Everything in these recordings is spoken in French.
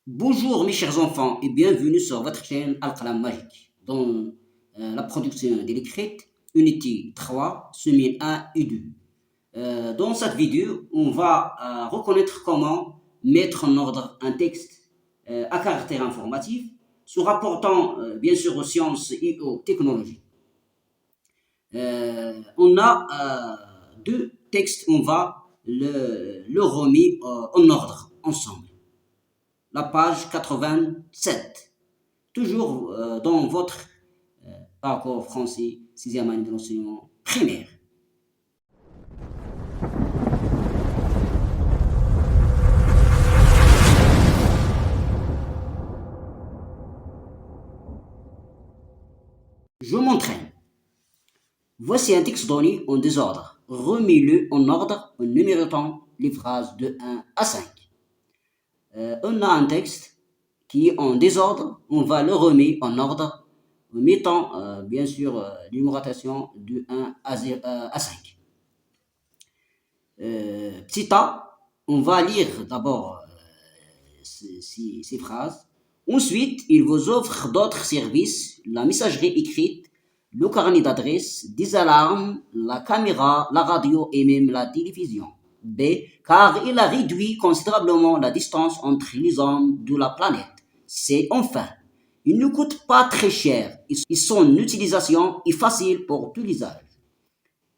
Bonjour mes chers enfants et bienvenue sur votre chaîne Al-Qalam Magique dans la production de l'écrite Unité 3, semaine 1 et 2. Dans cette vidéo, on va reconnaître comment mettre en ordre un texte à caractère informatif se rapportant bien sûr aux sciences et aux technologies. On a deux textes, on va le remettre en ordre ensemble. La page 87, toujours dans votre parcours français, 6e année de l'enseignement primaire. Je m'entraîne. Voici un texte donné en désordre. Remets-le en ordre en numérotant les phrases de 1 à 5. On a un texte qui est en désordre, on va le remettre en ordre en mettant bien sûr numérotation de 1 à 5. Petit A, on va lire d'abord ces phrases. Ensuite, il vous offre d'autres services, la messagerie écrite, le carnet d'adresse, des alarmes, la caméra, la radio et même la télévision. B. Car il a réduit considérablement la distance entre les hommes de la planète. C. Enfin, ils ne coûtent pas très cher et son utilisation est facile pour tout l'usage.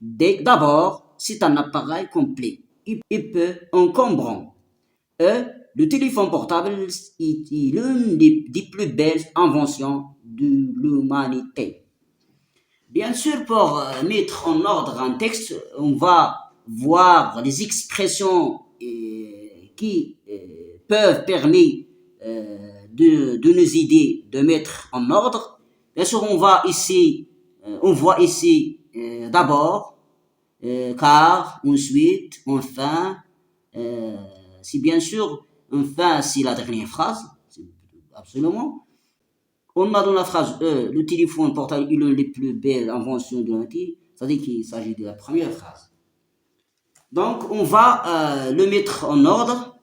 D. D'abord, c'est un appareil complet et peu encombrant. E. Le téléphone portable est l'une des plus belles inventions de l'humanité. Bien sûr, pour mettre en ordre un texte, on va voir les expressions qui peuvent permettre de nous aider de mettre en ordre. Bien sûr, on voit ici d'abord, car, ensuite, enfin, si bien sûr, enfin, c'est la dernière phrase, absolument. On a dans la phrase E, le téléphone portable est l'une des plus belles inventions de l'humanité, c'est-à-dire qu'il s'agit de la première phrase. Donc, on va le mettre en ordre.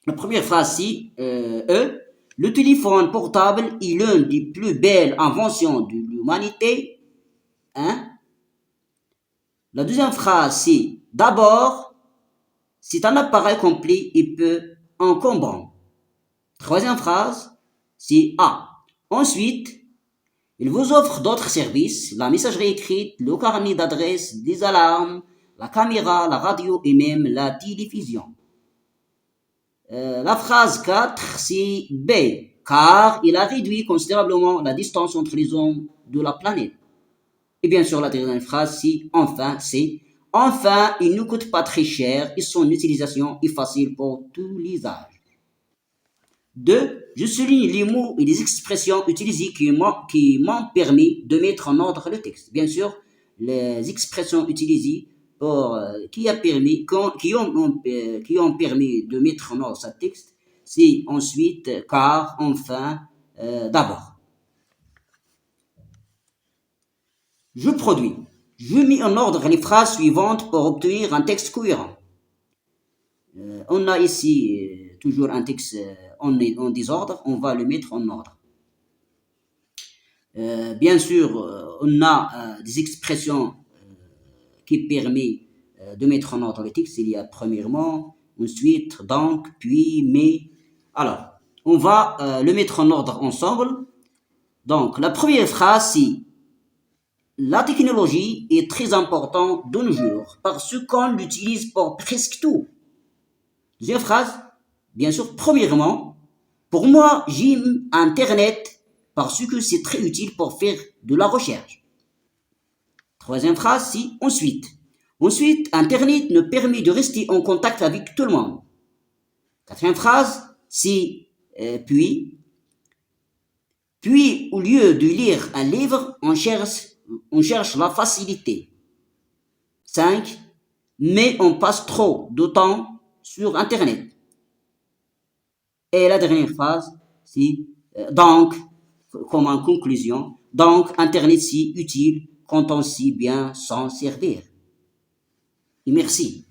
La première phrase, c'est E, le téléphone portable est l'une des plus belles inventions de l'humanité. Hein? La deuxième phrase, c'est d'abord, c'est un appareil complet et peu encombrant. Troisième phrase, c'est A. Ensuite, il vous offre d'autres services, la messagerie écrite, le carnet d'adresse, des alarmes, la caméra, la radio et même la télévision. La phrase 4, c'est B, car il a réduit considérablement la distance entre les hommes de la planète. Et bien sûr, la dernière phrase, c'est enfin, il ne coûte pas très cher et son utilisation est facile pour tous les âges. 2. Je souligne les mots et les expressions utilisées qui m'ont permis de mettre en ordre le texte. Bien sûr, les expressions utilisées qui ont permis de mettre en ordre ce texte, c'est ensuite, car, enfin, d'abord. Je produis. Je mets en ordre les phrases suivantes pour obtenir un texte cohérent. On a ici toujours un texte en désordre, on va le mettre en ordre. Bien sûr, on a des expressions qui permettent de mettre en ordre le texte. Il y a premièrement, ensuite, donc, puis, mais. Alors, on va le mettre en ordre ensemble. Donc, la première phrase, c'est la technologie est très importante de nos jours parce qu'on l'utilise pour presque tout. Deuxième phrase, bien sûr, premièrement, pour moi, j'aime Internet parce que c'est très utile pour faire de la recherche. Troisième phrase, c'est ensuite. Ensuite, Internet nous permet de rester en contact avec tout le monde. Quatrième phrase, c'est puis. Puis, au lieu de lire un livre, on cherche la facilité. 5. Mais on passe trop de temps sur Internet. Et la dernière phrase, c'est donc, comme en conclusion, donc Internet c'est utile quand on sait bien s'en servir. Et merci.